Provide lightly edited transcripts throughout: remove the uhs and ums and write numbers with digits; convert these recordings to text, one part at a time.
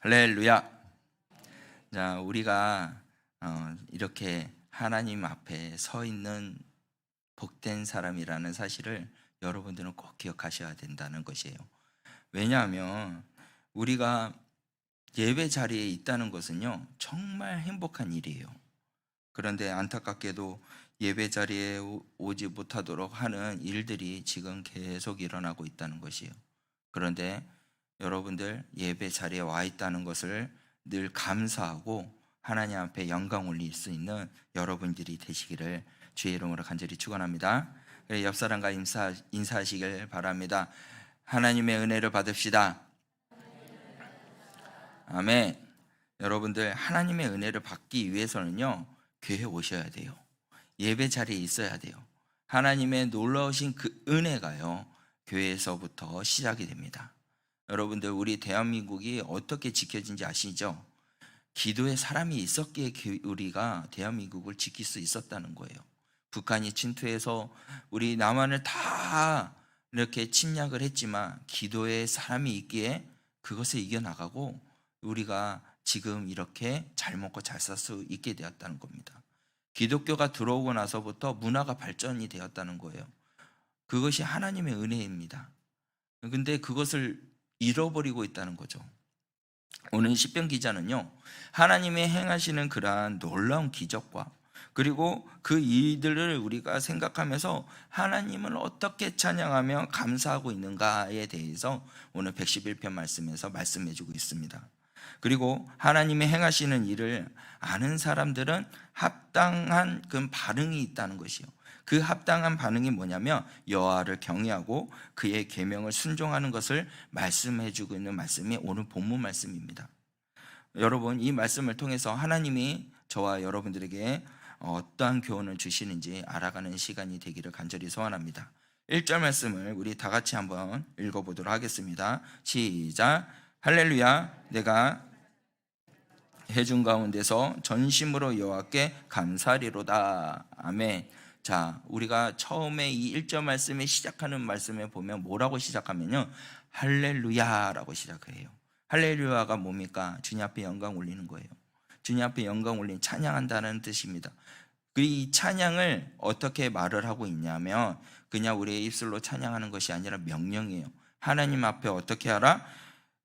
할렐루야. 자, 우리가 이렇게 하나님 앞에 서 있는 복된 사람이라는 사실을 여러분들은 꼭 기억하셔야 된다는 것이에요. 왜냐하면 우리가 예배 자리에 있다는 것은요, 정말 행복한 일이에요. 그런데 안타깝게도 예배 자리에 오지 못하도록 하는 일들이 지금 계속 일어나고 있다는 것이에요. 그런데 여러분들 예배 자리에 와 있다는 것을 늘 감사하고 하나님 앞에 영광 올릴 수 있는 여러분들이 되시기를 주의 이름으로 간절히 축원합니다. 옆 사람과 인사하시길 바랍니다. 하나님의 은혜를 받읍시다. 아멘. 여러분들 하나님의 은혜를 받기 위해서는요, 교회에 오셔야 돼요. 예배 자리에 있어야 돼요. 하나님의 놀라우신 그 은혜가요, 교회에서부터 시작이 됩니다. 여러분들, 우리 대한민국이 어떻게 지켜진지 아시죠? 기도에 사람이 있었기에 우리가 대한민국을 지킬 수 있었다는 거예요. 북한이 침투해서 우리 남한을 다 이렇게 침략을 했지만 기도에 사람이 있기에 그것을 이겨나가고 우리가 지금 이렇게 잘 먹고 잘 살 수 있게 되었다는 겁니다. 기독교가 들어오고 나서부터 문화가 발전이 되었다는 거예요. 그것이 하나님의 은혜입니다. 근데 그것을 잃어버리고 있다는 거죠. 오늘 시편 기자는요, 하나님의 행하시는 그러한 놀라운 기적과 그리고 그 일들을 우리가 생각하면서 하나님을 어떻게 찬양하며 감사하고 있는가에 대해서 오늘 111편 말씀에서 말씀해 주고 있습니다. 그리고 하나님의 행하시는 일을 아는 사람들은 합당한 그 반응이 있다는 것이요. 그 합당한 반응이 뭐냐면 여호와를 경외하고 그의 계명을 순종하는 것을 말씀해 주고 있는 말씀이 오늘 본문 말씀입니다. 여러분, 이 말씀을 통해서 하나님이 저와 여러분들에게 어떠한 교훈을 주시는지 알아가는 시간이 되기를 간절히 소원합니다. 1절 말씀을 우리 다 같이 한번 읽어보도록 하겠습니다. 시작. 할렐루야. 내가 해준 가운데서 전심으로 여호와께 감사리로다. 아멘. 자, 우리가 처음에 이 1절 말씀에 시작하는 말씀에 보면 뭐라고 시작하면요, 할렐루야라고 시작해요. 할렐루야가 뭡니까? 주님 앞에 영광 올리는 거예요. 주님 앞에 영광 올리는, 찬양한다는 뜻입니다. 이 찬양을 어떻게 말을 하고 있냐면 그냥 우리의 입술로 찬양하는 것이 아니라 명령이에요. 하나님 앞에 어떻게 하라?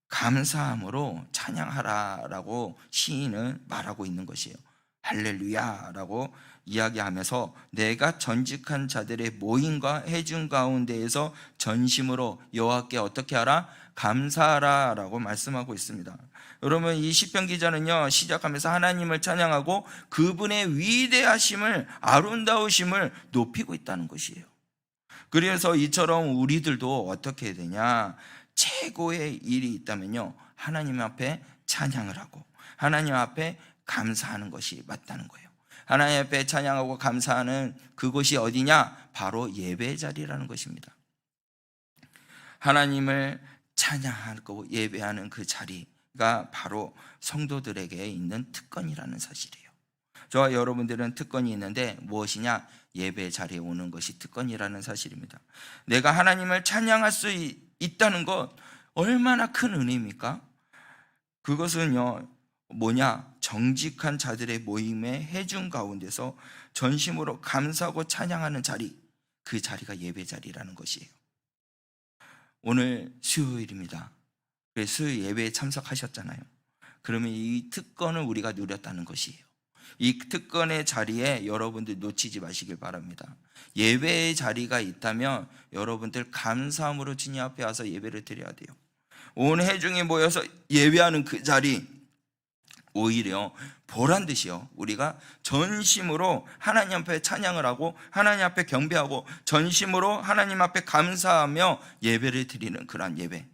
감사함으로 찬양하라라고 시인은 말하고 있는 것이에요. 할렐루야라고 이야기하면서 내가 전직한 자들의 모임과 해준 가운데에서 전심으로 여호와께 어떻게 하라? 감사하라라고 말씀하고 있습니다. 여러분, 이 시편 기자는요, 시작하면서 하나님을 찬양하고 그분의 위대하심을, 아름다우심을 높이고 있다는 것이에요. 그래서 이처럼 우리들도 어떻게 해야 되냐? 최고의 일이 있다면요, 하나님 앞에 찬양을 하고 하나님 앞에 감사하는 것이 맞다는 거예요. 하나님 앞에 찬양하고 감사하는 그곳이 어디냐? 바로 예배 자리라는 것입니다. 하나님을 찬양하고 예배하는 그 자리가 바로 성도들에게 있는 특권이라는 사실이에요. 저와 여러분들은 특권이 있는데 무엇이냐? 예배 자리에 오는 것이 특권이라는 사실입니다. 내가 하나님을 찬양할 수 있다는 것 얼마나 큰 은혜입니까? 그것은요, 뭐냐? 정직한 자들의 모임에 해준 가운데서 전심으로 감사하고 찬양하는 자리, 그 자리가 예배 자리라는 것이에요. 오늘 수요일입니다. 수요일 예배에 참석하셨잖아요. 그러면 이 특권을 우리가 누렸다는 것이에요. 이 특권의 자리에 여러분들 놓치지 마시길 바랍니다. 예배의 자리가 있다면 여러분들 감사함으로 주님 앞에 와서 예배를 드려야 돼요. 온 회중이 모여서 예배하는 그 자리, 오히려 보란 듯이요, 우리가 전심으로 하나님 앞에 찬양을 하고 하나님 앞에 경배하고 전심으로 하나님 앞에 감사하며 예배를 드리는 그러한 예배,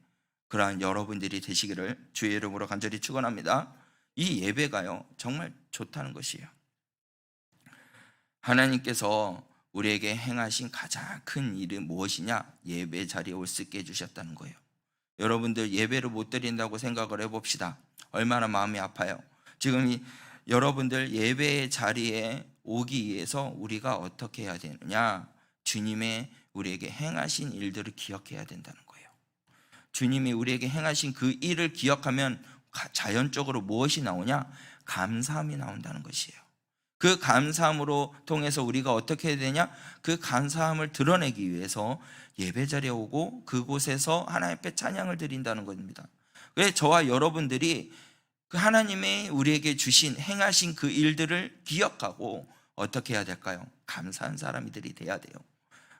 그러한 여러분들이 되시기를 주의 이름으로 간절히 축원합니다. 이 예배가요, 정말 좋다는 것이에요. 하나님께서 우리에게 행하신 가장 큰 일은 무엇이냐? 예배 자리에 올 수 있게 해주셨다는 거예요. 여러분들 예배를 못 드린다고 생각을 해봅시다. 얼마나 마음이 아파요. 지금 여러분들 예배의 자리에 오기 위해서 우리가 어떻게 해야 되느냐? 주님의 우리에게 행하신 일들을 기억해야 된다는 거예요. 주님이 우리에게 행하신 그 일을 기억하면 자연적으로 무엇이 나오냐? 감사함이 나온다는 것이에요. 그 감사함으로 통해서 우리가 어떻게 해야 되냐? 그 감사함을 드러내기 위해서 예배 자리에 오고 그곳에서 하나님 앞에 찬양을 드린다는 겁니다. 왜 저와 여러분들이 그 하나님의 우리에게 주신 행하신 그 일들을 기억하고 어떻게 해야 될까요? 감사한 사람들이 돼야 돼요.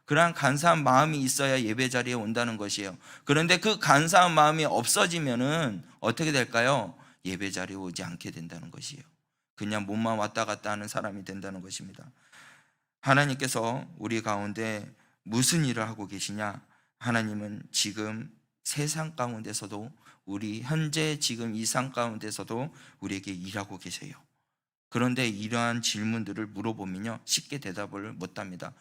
그러한 감사한 마음이 있어야 예배 자리에 온다는 것이에요. 그런데 그 감사한 마음이 없어지면은 어떻게 될까요? 예배 자리에 오지 않게 된다는 것이에요. 그냥 몸만 왔다 갔다 하는 사람이 된다는 것입니다. 하나님께서 우리 가운데 무슨 일을 하고 계시냐? 하나님은 지금 세상 가운데서도, 우리 현재 지금 이 상 가운데서도 우리에게 일하고 계세요. 그런데 이러한 질문들을 물어보면요, 쉽게 대답을 못합니다.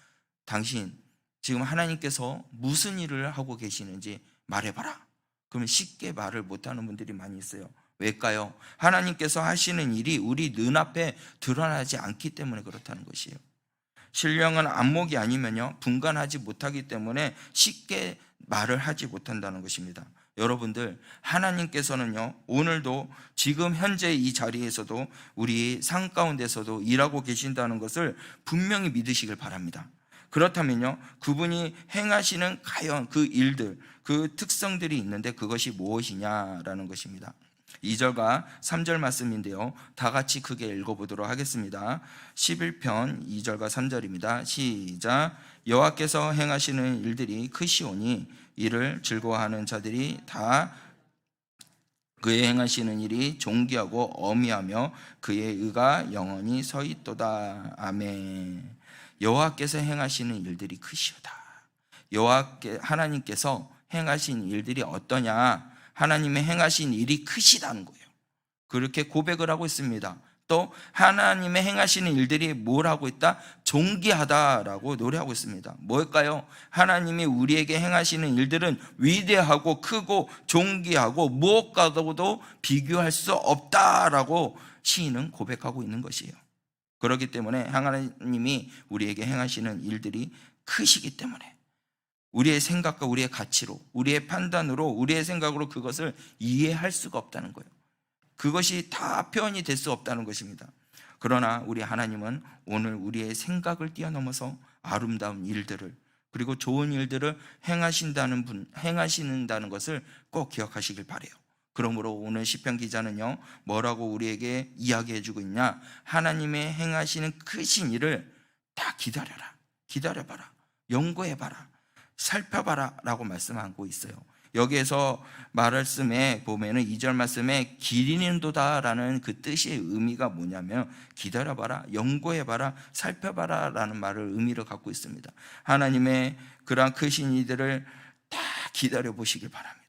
당신 지금 하나님께서 무슨 일을 하고 계시는지 말해봐라. 그러면 쉽게 말을 못하는 분들이 많이 있어요. 왜일까요? 하나님께서 하시는 일이 우리 눈앞에 드러나지 않기 때문에 그렇다는 것이에요. 신령한 안목이 아니면요, 분간하지 못하기 때문에 쉽게 말을 하지 못한다는 것입니다. 여러분들, 하나님께서는요, 오늘도 지금 현재 이 자리에서도 우리 상 가운데서도 일하고 계신다는 것을 분명히 믿으시길 바랍니다. 그렇다면요, 그분이 행하시는 과연 그 일들, 그 특성들이 있는데 그것이 무엇이냐라는 것입니다. 2절과 3절 말씀인데요, 다 같이 크게 읽어보도록 하겠습니다. 11편 2절과 3절입니다. 시작. 여호와께서 행하시는 일들이 크시오니 이를 즐거워하는 자들이 다 그의 행하시는 일이 존귀하고 어미하며 그의 의가 영원히 서 있도다. 아멘. 여호와께서 행하시는 일들이 크시오다. 하나님께서 행하신 일들이 어떠냐? 하나님의 행하신 일이 크시다는 거예요. 그렇게 고백을 하고 있습니다. 또 하나님의 행하시는 일들이 뭘 하고 있다? 존귀하다라고 노래하고 있습니다. 뭘까요? 하나님이 우리에게 행하시는 일들은 위대하고 크고 존귀하고 무엇과도 비교할 수 없다라고 시인은 고백하고 있는 것이에요. 그렇기 때문에 하나님이 우리에게 행하시는 일들이 크시기 때문에 우리의 생각과 우리의 가치로, 우리의 판단으로, 우리의 생각으로 그것을 이해할 수가 없다는 거예요. 그것이 다 표현이 될 수 없다는 것입니다. 그러나 우리 하나님은 오늘 우리의 생각을 뛰어넘어서 아름다운 일들을, 그리고 좋은 일들을 행하신다는 것을 꼭 기억하시길 바라요. 그러므로 오늘 시편 기자는요, 뭐라고 우리에게 이야기해주고 있냐? 하나님의 행하시는 크신 일을 다 기다려봐라, 연구해봐라, 살펴봐라 라고 말씀하고 있어요. 여기에서 말씀에 보면은 2절 말씀에 기리는도다 라는 그 뜻의 의미가 뭐냐면 기다려봐라, 연구해봐라, 살펴봐라 라는 말을 의미를 갖고 있습니다. 하나님의 그러한 크신 이들을 다 기다려 보시길 바랍니다.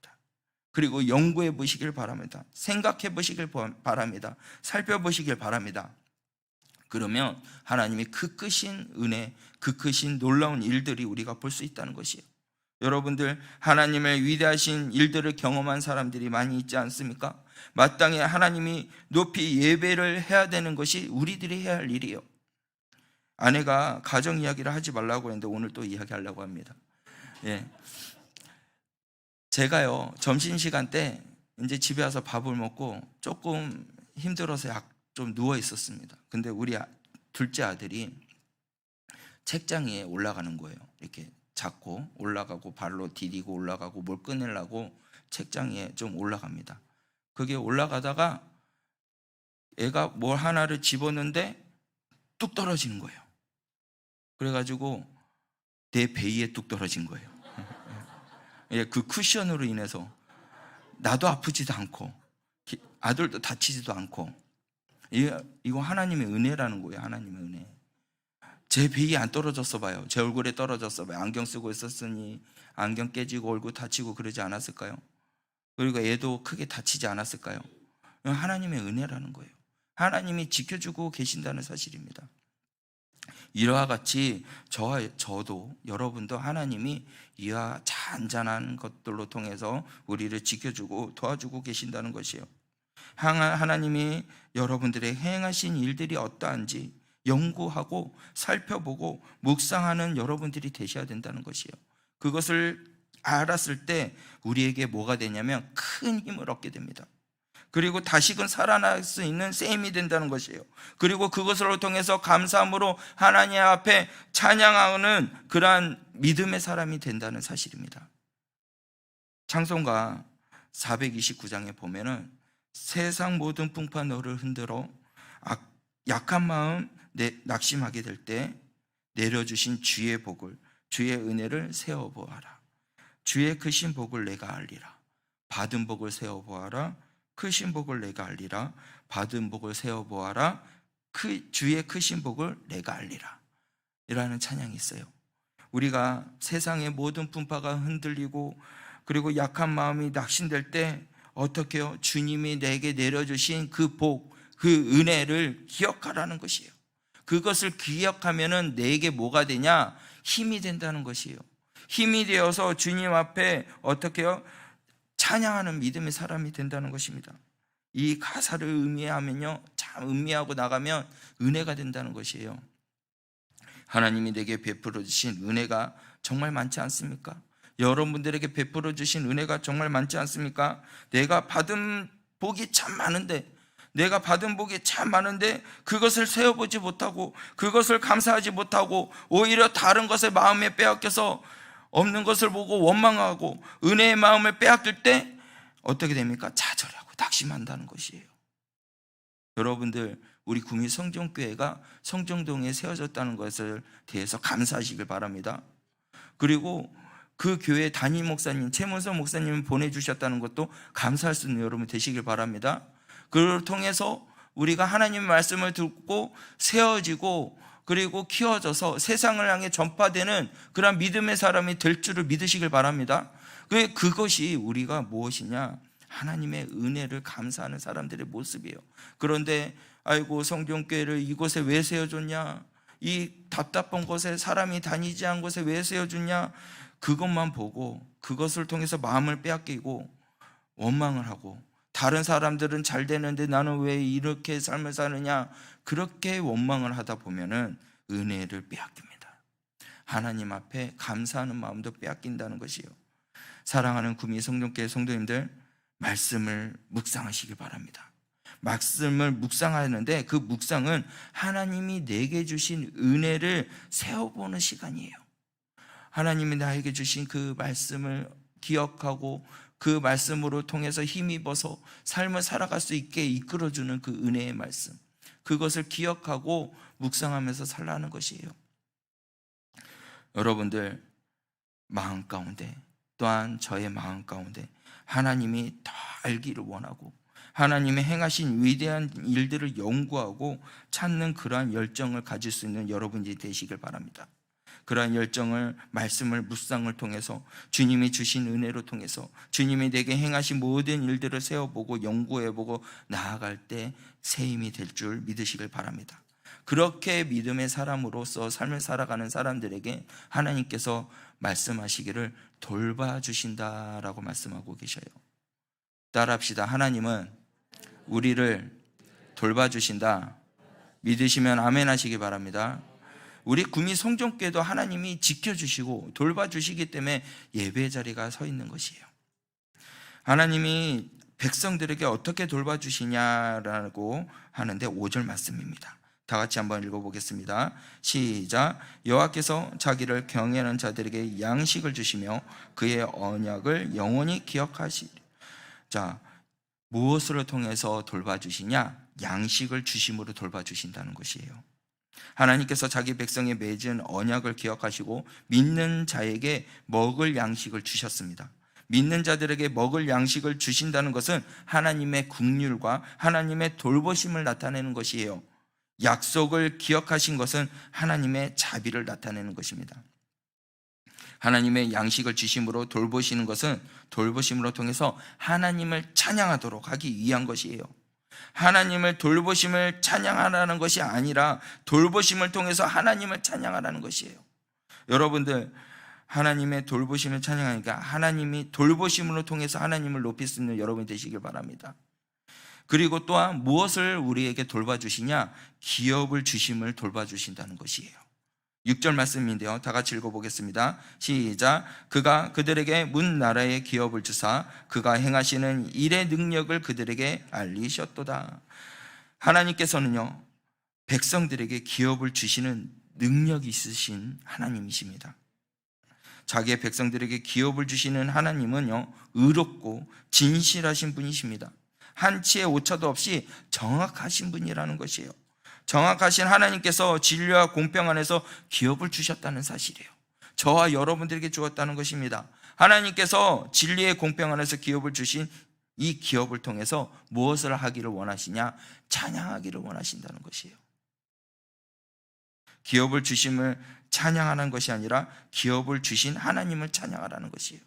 그리고 연구해 보시길 바랍니다. 생각해 보시길 바랍니다. 살펴보시길 바랍니다. 그러면 하나님의 그 크신 은혜, 그 크신 놀라운 일들이 우리가 볼 수 있다는 것이에요. 여러분들, 하나님의 위대하신 일들을 경험한 사람들이 많이 있지 않습니까? 마땅히 하나님이 높이 예배를 해야 되는 것이 우리들이 해야 할 일이에요. 아내가 가정 이야기를 하지 말라고 했는데 오늘 또 이야기하려고 합니다. 예. 제가요, 점심시간 때 이제 집에 와서 밥을 먹고 조금 힘들어서 좀 누워 있었습니다. 근데 우리 둘째 아들이 책장 위에 올라가는 거예요. 이렇게 잡고 올라가고 발로 디디고 올라가고 뭘 꺼내려고 책장 위에 좀 올라갑니다. 그게 올라가다가 애가 뭘 하나를 집었는데 뚝 떨어지는 거예요. 그래가지고 내 베이에 뚝 떨어진 거예요. 그 쿠션으로 인해서 나도 아프지도 않고 아들도 다치지도 않고, 이거 하나님의 은혜라는 거예요. 하나님의 은혜. 제 베이에 안 떨어졌어 봐요. 제 얼굴에 떨어졌어 봐요. 안경 쓰고 있었으니 안경 깨지고 얼굴 다치고 그러지 않았을까요? 그리고 애도 크게 다치지 않았을까요? 하나님의 은혜라는 거예요. 하나님이 지켜주고 계신다는 사실입니다. 이와 같이 저도 여러분도 하나님이 이와 잔잔한 것들로 통해서 우리를 지켜주고 도와주고 계신다는 것이에요. 하나님이 여러분들의 행하신 일들이 어떠한지 연구하고 살펴보고 묵상하는 여러분들이 되셔야 된다는 것이에요. 그것을 알았을 때 우리에게 뭐가 되냐면 큰 힘을 얻게 됩니다. 그리고 다시금 살아날 수 있는 셈이 된다는 것이에요. 그리고 그것을 통해서 감사함으로 하나님 앞에 찬양하는 그러한 믿음의 사람이 된다는 사실입니다. 찬송가 429장에 보면은 세상 모든 풍파 너를 흔들어 약한 마음 낙심하게 될 때 내려주신 주의 복을, 주의 은혜를 세어보아라. 주의 크신 복을 내가 알리라. 받은 복을 세어보아라. 크신 복을 내가 알리라. 받은 복을 세어보아라. 주의 크신 복을 내가 알리라. 이라는 찬양이 있어요. 우리가 세상의 모든 풍파가 흔들리고 그리고 약한 마음이 낙심될 때 어떻게 해요? 주님이 내게 내려주신 그 복, 그 은혜를 기억하라는 것이에요. 그것을 기억하면은 내게 뭐가 되냐? 힘이 된다는 것이에요. 힘이 되어서 주님 앞에 어떻게 해요? 찬양하는 믿음의 사람이 된다는 것입니다. 이 가사를 음미하면요, 참 음미하고 나가면 은혜가 된다는 것이에요. 하나님이 내게 베풀어 주신 은혜가 정말 많지 않습니까? 여러분들에게 베풀어 주신 은혜가 정말 많지 않습니까? 내가 받은 복이 참 많은데 그것을 세어보지 못하고 그것을 감사하지 못하고 오히려 다른 것에 마음에 빼앗겨서 없는 것을 보고 원망하고 은혜의 마음을 빼앗길 때 어떻게 됩니까? 좌절하고 낙심한다는 것이에요. 여러분들, 우리 구미 성정교회가 성정동에 세워졌다는 것을 대해서 감사하시길 바랍니다. 그리고 그 교회 담임 목사님, 최문서 목사님 보내주셨다는 것도 감사할 수 있는 여러분 되시길 바랍니다. 그걸 통해서 우리가 하나님의 말씀을 듣고 세워지고 그리고 키워져서 세상을 향해 전파되는 그런 믿음의 사람이 될 줄을 믿으시길 바랍니다. 그것이 우리가 무엇이냐? 하나님의 은혜를 감사하는 사람들의 모습이에요. 그런데 아이고, 성경교회를 이곳에 왜 세워줬냐? 이 답답한 곳에, 사람이 다니지 않은 곳에 왜 세워줬냐? 그것만 보고 그것을 통해서 마음을 빼앗기고 원망을 하고, 다른 사람들은 잘 되는데 나는 왜 이렇게 삶을 사느냐, 그렇게 원망을 하다 보면은 은혜를 빼앗깁니다. 하나님 앞에 감사하는 마음도 빼앗긴다는 것이에요. 사랑하는 구미 성령교회 성도님들, 말씀을 묵상하시길 바랍니다. 말씀을 묵상하는데 그 묵상은 하나님이 내게 주신 은혜를 세워보는 시간이에요. 하나님이 나에게 주신 그 말씀을 기억하고 그 말씀으로 통해서 힘입어서 삶을 살아갈 수 있게 이끌어주는 그 은혜의 말씀, 그것을 기억하고 묵상하면서 살라는 것이에요. 여러분들 마음 가운데, 또한 저의 마음 가운데 하나님이 더 알기를 원하고 하나님의 행하신 위대한 일들을 연구하고 찾는 그러한 열정을 가질 수 있는 여러분이 되시길 바랍니다. 그러한 열정을 말씀을 묵상을 통해서, 주님이 주신 은혜로 통해서 주님이 내게 행하신 모든 일들을 세워보고 연구해보고 나아갈 때 새 힘이 될 줄 믿으시길 바랍니다. 그렇게 믿음의 사람으로서 삶을 살아가는 사람들에게 하나님께서 말씀하시기를 돌봐주신다라고 말씀하고 계셔요. 따라합시다. 하나님은 우리를 돌봐주신다. 믿으시면 아멘 하시기 바랍니다. 우리 구미 성정교회도 하나님이 지켜주시고 돌봐주시기 때문에 예배 자리가 서 있는 것이에요. 하나님이 백성들에게 어떻게 돌봐주시냐라고 하는데 5절 말씀입니다. 다 같이 한번 읽어보겠습니다. 시작. 여호와께서 자기를 경외하는 자들에게 양식을 주시며 그의 언약을 영원히 기억하시리. 자, 무엇을 통해서 돌봐주시냐? 양식을 주심으로 돌봐주신다는 것이에요. 하나님께서 자기 백성의 맺은 언약을 기억하시고 믿는 자에게 먹을 양식을 주셨습니다. 믿는 자들에게 먹을 양식을 주신다는 것은 하나님의 긍휼과 하나님의 돌보심을 나타내는 것이에요. 약속을 기억하신 것은 하나님의 자비를 나타내는 것입니다. 하나님의 양식을 주심으로 돌보시는 것은 돌보심으로 통해서 하나님을 찬양하도록 하기 위한 것이에요. 하나님을 돌보심을 찬양하라는 것이 아니라 돌보심을 통해서 하나님을 찬양하라는 것이에요. 여러분들, 하나님의 돌보심을 찬양하니까 하나님이 돌보심으로 통해서 하나님을 높일 수 있는 여러분이 되시길 바랍니다. 그리고 또한 무엇을 우리에게 돌봐주시냐? 기업을 주심을 돌봐주신다는 것이에요. 6절 말씀인데요. 다 같이 읽어보겠습니다. 시작. 그가 그들에게 문 나라의 기업을 주사 그가 행하시는 일의 능력을 그들에게 알리셨도다. 하나님께서는요, 백성들에게 기업을 주시는 능력이 있으신 하나님이십니다. 자기의 백성들에게 기업을 주시는 하나님은요, 의롭고 진실하신 분이십니다. 한치의 오차도 없이 정확하신 분이라는 것이에요. 정확하신 하나님께서 진리와 공평 안에서 기업을 주셨다는 사실이에요. 저와 여러분들에게 주었다는 것입니다. 하나님께서 진리의 공평 안에서 기업을 주신 이 기업을 통해서 무엇을 하기를 원하시냐? 찬양하기를 원하신다는 것이에요. 기업을 주심을 찬양하는 것이 아니라 기업을 주신 하나님을 찬양하라는 것이에요.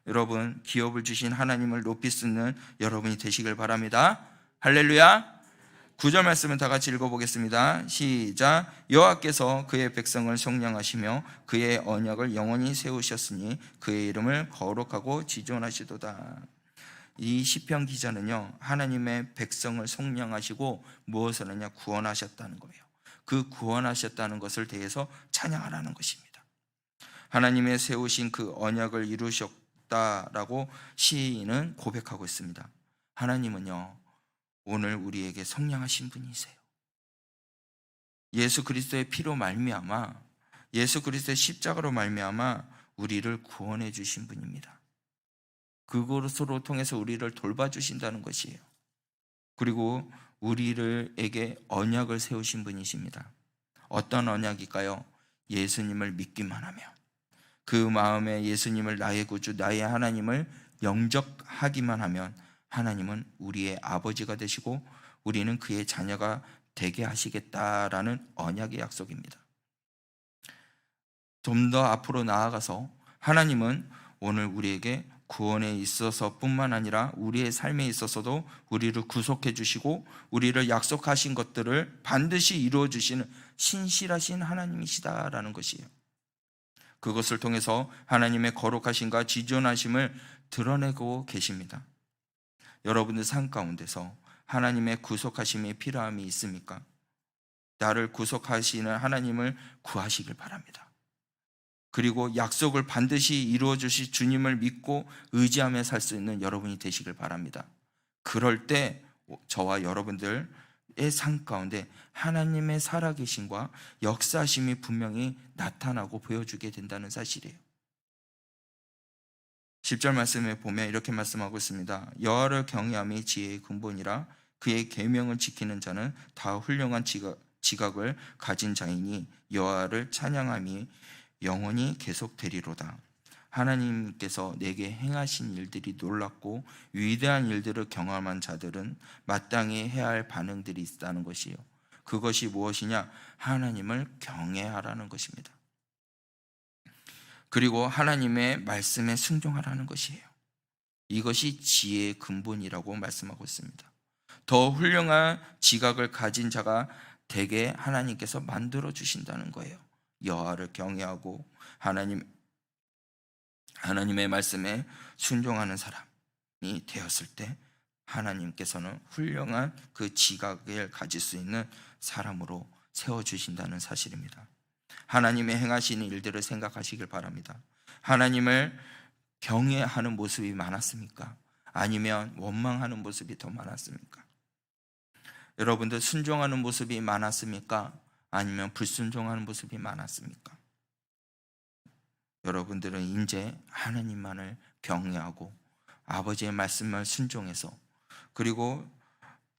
여러분, 기업을 주신 하나님을 높이 쓰는 여러분이 되시길 바랍니다. 할렐루야. 9절 말씀은 다 같이 읽어보겠습니다. 시작. 여호와께서 그의 백성을 속량하시며 그의 언약을 영원히 세우셨으니 그의 이름을 거룩하고 지존하시도다. 이 시편 기자는요, 하나님의 백성을 속량하시고 무엇을 하냐? 구원하셨다는 거예요. 그 구원하셨다는 것을 대해서 찬양하라는 것입니다. 하나님의 세우신 그 언약을 이루셨다라고 시인은 고백하고 있습니다. 하나님은요, 오늘 우리에게 속량하신 분이세요. 예수 그리스도의 피로 말미암아, 예수 그리스도의 십자가로 말미암아 우리를 구원해 주신 분입니다. 그것으로 통해서 우리를 돌봐주신다는 것이에요. 그리고 우리에게 언약을 세우신 분이십니다. 어떤 언약일까요? 예수님을 믿기만 하며, 그 마음에 예수님을 나의 구주, 나의 하나님을 영접하기만 하면 하나님은 우리의 아버지가 되시고 우리는 그의 자녀가 되게 하시겠다라는 언약의 약속입니다. 좀 더 앞으로 나아가서 하나님은 오늘 우리에게 구원에 있어서 뿐만 아니라 우리의 삶에 있어서도 우리를 구속해 주시고 우리를 약속하신 것들을 반드시 이루어 주시는 신실하신 하나님이시다라는 것이에요. 그것을 통해서 하나님의 거룩하심과 지존하심을 드러내고 계십니다. 여러분들 삶 가운데서 하나님의 구속하심이 필요함이 있습니까? 나를 구속하시는 하나님을 구하시길 바랍니다. 그리고 약속을 반드시 이루어 주실 주님을 믿고 의지하며 살 수 있는 여러분이 되시길 바랍니다. 그럴 때 저와 여러분들의 삶 가운데 하나님의 살아계심과 역사하심이 분명히 나타나고 보여주게 된다는 사실이에요. 10절 말씀에 보면 이렇게 말씀하고 있습니다. 여호와를 경외함이 지혜의 근본이라 그의 계명을 지키는 자는 다 훌륭한 지각을 가진 자이니 여호와를 찬양함이 영원히 계속되리로다. 하나님께서 내게 행하신 일들이 놀랍고 위대한 일들을 경험한 자들은 마땅히 해야 할 반응들이 있다는 것이에요. 그것이 무엇이냐? 하나님을 경외하라는 것입니다. 그리고 하나님의 말씀에 순종하라는 것이에요. 이것이 지혜의 근본이라고 말씀하고 있습니다. 더 훌륭한 지각을 가진 자가 되게 하나님께서 만들어 주신다는 거예요. 여호와를 경외하고 하나님의 말씀에 순종하는 사람이 되었을 때 하나님께서는 훌륭한 그 지각을 가질 수 있는 사람으로 세워주신다는 사실입니다. 하나님의 행하시는 일들을 생각하시길 바랍니다. 하나님을 경외하는 모습이 많았습니까? 아니면 원망하는 모습이 더 많았습니까? 여러분들 순종하는 모습이 많았습니까? 아니면 불순종하는 모습이 많았습니까? 여러분들은 이제 하나님만을 경외하고 아버지의 말씀을 순종해서 그리고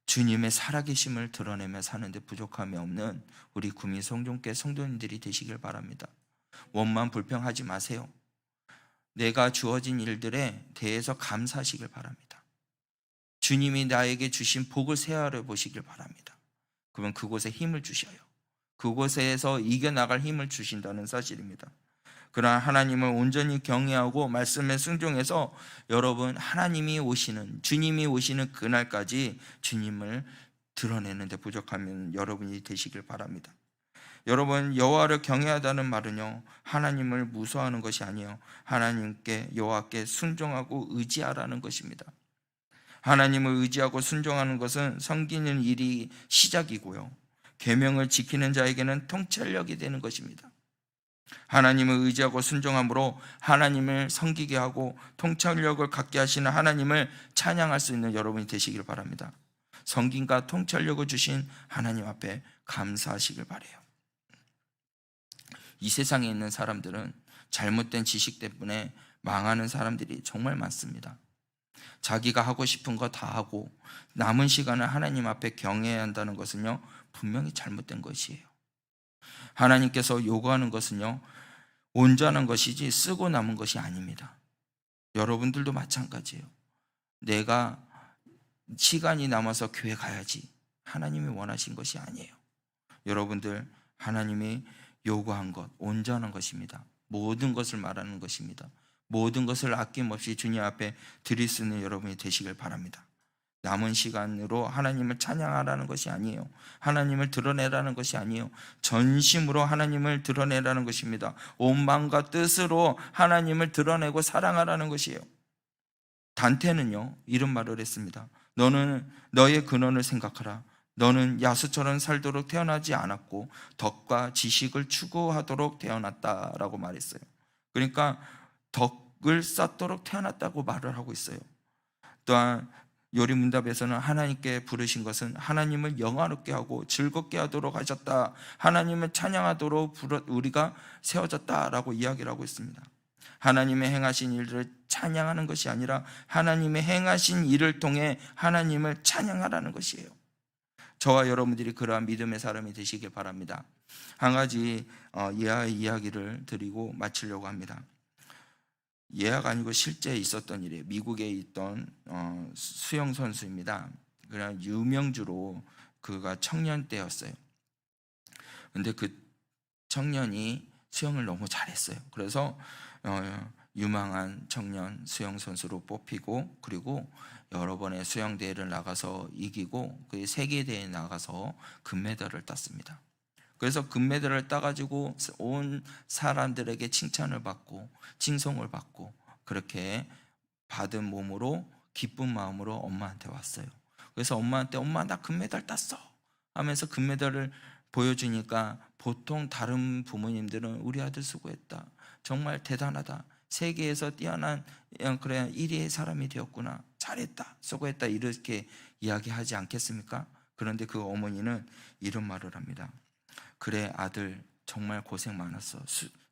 주님의 살아계심을 드러내며 사는데 부족함이 없는 우리 구미 성종교 성도님들이 되시길 바랍니다. 원만 불평하지 마세요. 내가 주어진 일들에 대해서 감사하시길 바랍니다. 주님이 나에게 주신 복을 세아려 보시길 바랍니다. 그러면 그곳에 힘을 주셔요. 그곳에서 이겨나갈 힘을 주신다는 사실입니다. 그러나 하나님을 온전히 경외하고 말씀에 순종해서 여러분 하나님이 오시는 주님이 오시는 그날까지 주님을 드러내는 데 부족하면 여러분이 되시길 바랍니다. 여러분 여호와를 경외하다는 말은요 하나님을 무서워하는 것이 아니에요. 하나님께 여호와께 순종하고 의지하라는 것입니다. 하나님을 의지하고 순종하는 것은 섬기는 일이 시작이고요. 계명을 지키는 자에게는 통찰력이 되는 것입니다. 하나님을 의지하고 순종함으로 하나님을 섬기게 하고 통찰력을 갖게 하시는 하나님을 찬양할 수 있는 여러분이 되시길 바랍니다. 섬김과 통찰력을 주신 하나님 앞에 감사하시길 바라요. 이 세상에 있는 사람들은 잘못된 지식 때문에 망하는 사람들이 정말 많습니다. 자기가 하고 싶은 거 다 하고 남은 시간을 하나님 앞에 경외해야 한다는 것은요, 분명히 잘못된 것이에요. 하나님께서 요구하는 것은요, 온전한 것이지 쓰고 남은 것이 아닙니다. 여러분들도 마찬가지예요. 내가 시간이 남아서 교회 가야지, 하나님이 원하신 것이 아니에요. 여러분들, 하나님이 요구한 것, 온전한 것입니다. 모든 것을 말하는 것입니다. 모든 것을 아낌없이 주님 앞에 드릴 수 있는 여러분이 되시길 바랍니다. 남은 시간으로 하나님을 찬양하라는 것이 아니에요. 하나님을 드러내라는 것이 아니에요. 전심으로 하나님을 드러내라는 것입니다. 온 마음과 뜻으로 하나님을 드러내고 사랑하라는 것이에요. 단테는요, 이런 말을 했습니다. 너는 너의 근원을 생각하라. 너는 야수처럼 살도록 태어나지 않았고 덕과 지식을 추구하도록 태어났다라고 말했어요. 그러니까 덕을 쌓도록 태어났다고 말을 하고 있어요. 또한 요리문답에서는 하나님께 부르신 것은 하나님을 영화롭게 하고 즐겁게 하도록 하셨다, 하나님을 찬양하도록 우리가 세워졌다라고 이야기를 하고 있습니다. 하나님의 행하신 일들을 찬양하는 것이 아니라 하나님의 행하신 일을 통해 하나님을 찬양하라는 것이에요. 저와 여러분들이 그러한 믿음의 사람이 되시길 바랍니다. 한 가지 예화의 이야기를 드리고 마치려고 합니다. 예화가 아니고 실제 있었던 일이에요. 미국에 있던 수영 선수입니다. 그냥 유명주로 그가 청년 때였어요. 근데 그 청년이 수영을 너무 잘했어요. 그래서 유망한 청년 수영 선수로 뽑히고, 그리고 여러 번의 수영 대회를 나가서 이기고 그 세계 대회에 나가서 금메달을 땄습니다. 그래서 금메달을 따가지고 온 사람들에게 칭찬을 받고 칭송을 받고 그렇게 받은 몸으로 기쁜 마음으로 엄마한테 왔어요. 그래서 엄마한테 엄마 나 금메달 땄어 하면서 금메달을 보여주니까 보통 다른 부모님들은 우리 아들 수고했다, 정말 대단하다, 세계에서 뛰어난 그래 1위의 사람이 되었구나, 잘했다, 수고했다 이렇게 이야기하지 않겠습니까? 그런데 그 어머니는 이런 말을 합니다. 그래 아들 정말 고생 많았어,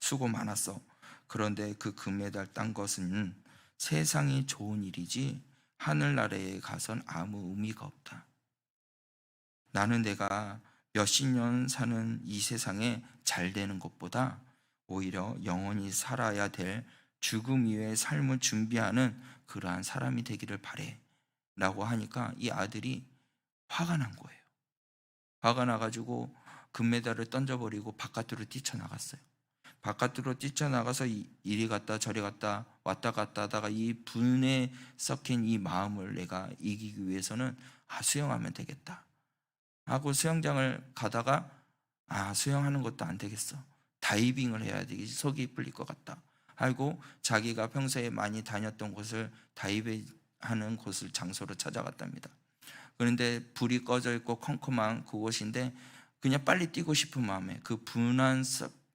수고 많았어. 그런데 그 금메달 딴 것은 세상이 좋은 일이지 하늘나라에 가선 아무 의미가 없다. 나는 내가 몇십 년 사는 이 세상에 잘 되는 것보다 오히려 영원히 살아야 될 죽음 이후의 삶을 준비하는 그러한 사람이 되기를 바래 라고 하니까 이 아들이 화가 난 거예요. 화가 나가지고 금메달을 던져버리고 바깥으로 뛰쳐나갔어요. 바깥으로 뛰쳐나가서 이리 갔다 저리 갔다 왔다 갔다 하다가 이 분에 섞인 이 마음을 내가 이기기 위해서는 수영하면 되겠다 하고 수영장을 가다가 수영하는 것도 안 되겠어, 다이빙을 해야 되겠지, 속이 풀릴 것 같다 하고 자기가 평소에 많이 다녔던 곳을 다이빙하는 곳을 장소로 찾아갔답니다. 그런데 불이 꺼져 있고 컴컴한 그곳인데 그냥 빨리 뛰고 싶은 마음에, 그 분한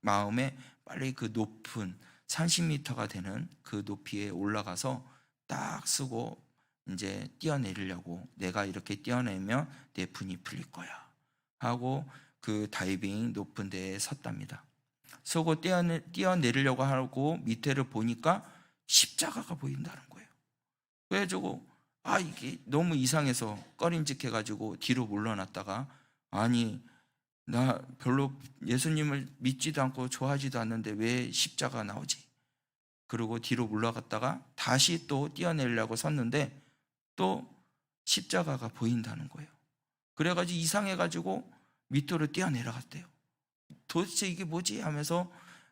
마음에 빨리 그 높은 30m가 되는 그 높이에 올라가서 딱 쓰고 이제 뛰어내리려고, 내가 이렇게 뛰어내면 내 분이 풀릴 거야 하고 그 다이빙 높은 데에 섰답니다. 서고 뛰어내리려고 하고 밑에를 보니까 십자가가 보인다는 거예요. 그래가지고 이게 너무 이상해서 꺼림직해가지고 뒤로 물러났다가 나 별로 예수님을 믿지도 않고 좋아하지도 않는데 왜 십자가 나오지? 그리고 뒤로 물러갔다가 다시 또 뛰어내리려고 섰는데 또 십자가가 보인다는 거예요. 그래가지고 이상해가지고 밑으로 뛰어내려갔대요. 도대체 이게 뭐지? 하면서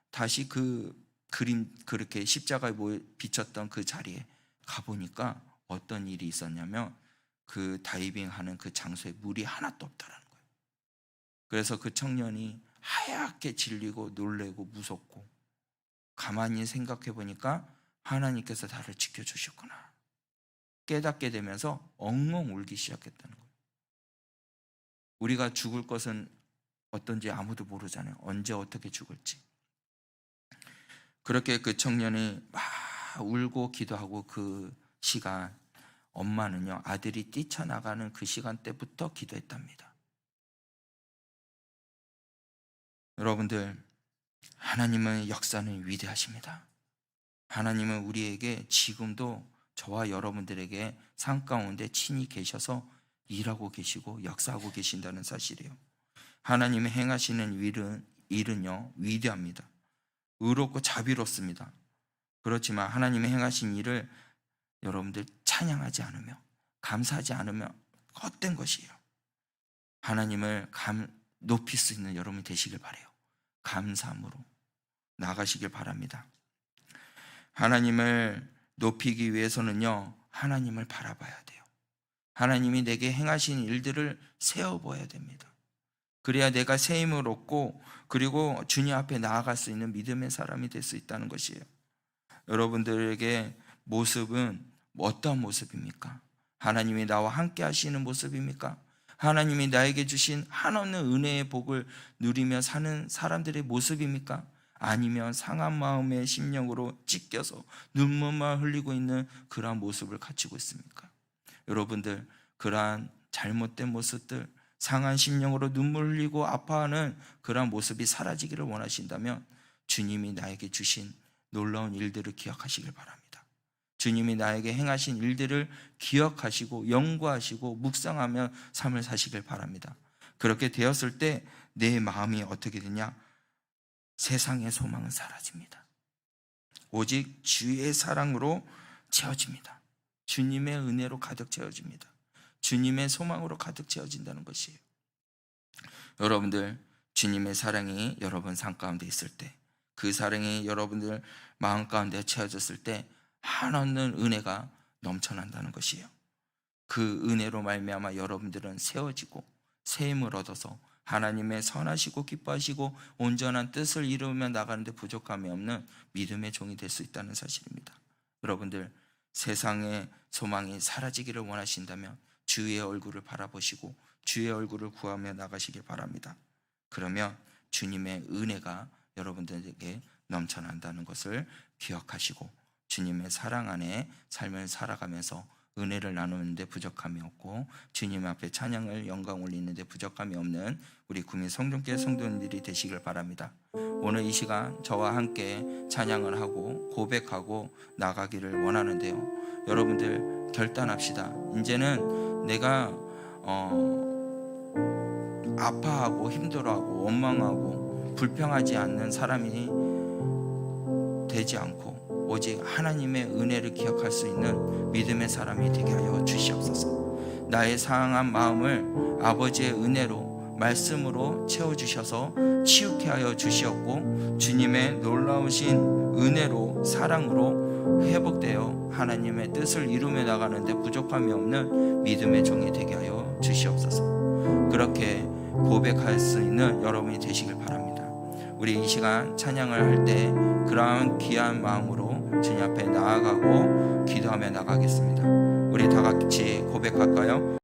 다시 그 그림, 그렇게 십자가에 비쳤던 그 자리에 가보니까 어떤 일이 있었냐면 그 다이빙하는 그 장소에 물이 하나도 없다라는 거예요. 그래서 그 청년이 하얗게 질리고 놀래고 무섭고, 가만히 생각해 보니까 하나님께서 나를 지켜주셨구나 깨닫게 되면서 엉엉 울기 시작했다는 거예요. 우리가 죽을 것은 어떤지 아무도 모르잖아요. 언제 어떻게 죽을지. 그렇게 그 청년이 막 울고 기도하고 그 시간, 엄마는요 아들이 뛰쳐나가는 그 시간대부터 기도했답니다. 여러분들, 하나님의 역사는 위대하십니다. 하나님은 우리에게 지금도 저와 여러분들에게 삶 가운데 친히 계셔서 일하고 계시고 역사하고 계신다는 사실이에요. 하나님이 행하시는 일은요 위대합니다. 의롭고 자비롭습니다. 그렇지만 하나님이 행하신 일을 여러분들 찬양하지 않으며 감사하지 않으며 헛된 것이에요. 하나님을 높일 수 있는 여러분이 되시길 바라요. 감사함으로 나가시길 바랍니다. 하나님을 높이기 위해서는요 하나님을 바라봐야 돼요. 하나님이 내게 행하신 일들을 세어보아야 됩니다. 그래야 내가 새 힘을 얻고 그리고 주님 앞에 나아갈 수 있는 믿음의 사람이 될 수 있다는 것이에요. 여러분들에게 모습은 어떠한 모습입니까? 하나님이 나와 함께 하시는 모습입니까? 하나님이 나에게 주신 한없는 은혜의 복을 누리며 사는 사람들의 모습입니까? 아니면 상한 마음의 심령으로 찢겨서 눈물만 흘리고 있는 그러한 모습을 갖추고 있습니까? 여러분들, 그러한 잘못된 모습들, 상한 심령으로 눈물 흘리고 아파하는 그러한 모습이 사라지기를 원하신다면 주님이 나에게 주신 놀라운 일들을 기억하시길 바랍니다. 주님이 나에게 행하신 일들을 기억하시고 연구하시고 묵상하며 삶을 사시길 바랍니다. 그렇게 되었을 때 내 마음이 어떻게 되냐? 세상의 소망은 사라집니다. 오직 주의 사랑으로 채워집니다. 주님의 은혜로 가득 채워집니다. 주님의 소망으로 가득 채워진다는 것이에요. 여러분들, 주님의 사랑이 여러분 삶 가운데 있을 때, 그 사랑이 여러분들 마음 가운데 채워졌을 때 한없는 은혜가 넘쳐난다는 것이에요. 그 은혜로 말미암아 여러분들은 세워지고 새 힘을 얻어서 하나님의 선하시고 기뻐하시고 온전한 뜻을 이루며 나가는데 부족함이 없는 믿음의 종이 될 수 있다는 사실입니다. 여러분들, 세상의 소망이 사라지기를 원하신다면 주의 얼굴을 바라보시고 주의 얼굴을 구하며 나가시길 바랍니다. 그러면 주님의 은혜가 여러분들에게 넘쳐난다는 것을 기억하시고 주님의 사랑 안에 삶을 살아가면서 은혜를 나누는데 부족함이 없고 주님 앞에 찬양을 영광 올리는데 부족함이 없는 우리 구민 성동교회 성도님들이 되시길 바랍니다. 오늘 이 시간 저와 함께 찬양을 하고 고백하고 나가기를 원하는데요, 여러분들 결단합시다. 이제는 내가 아파하고 힘들어하고 원망하고 불평하지 않는 사람이 되지 않고 오직 하나님의 은혜를 기억할 수 있는 믿음의 사람이 되게 하여 주시옵소서. 나의 상한 마음을 아버지의 은혜로 말씀으로 채워주셔서 치유케 하여 주시었고 주님의 놀라우신 은혜로 사랑으로 회복되어 하나님의 뜻을 이루며 나가는데 부족함이 없는 믿음의 종이 되게 하여 주시옵소서. 그렇게 고백할 수 있는 여러분이 되시길 바랍니다. 우리 이 시간 찬양을 할 때 그러한 귀한 마음으로 주님 앞에 나아가고 기도하며 나가겠습니다. 우리 다 같이 고백할까요?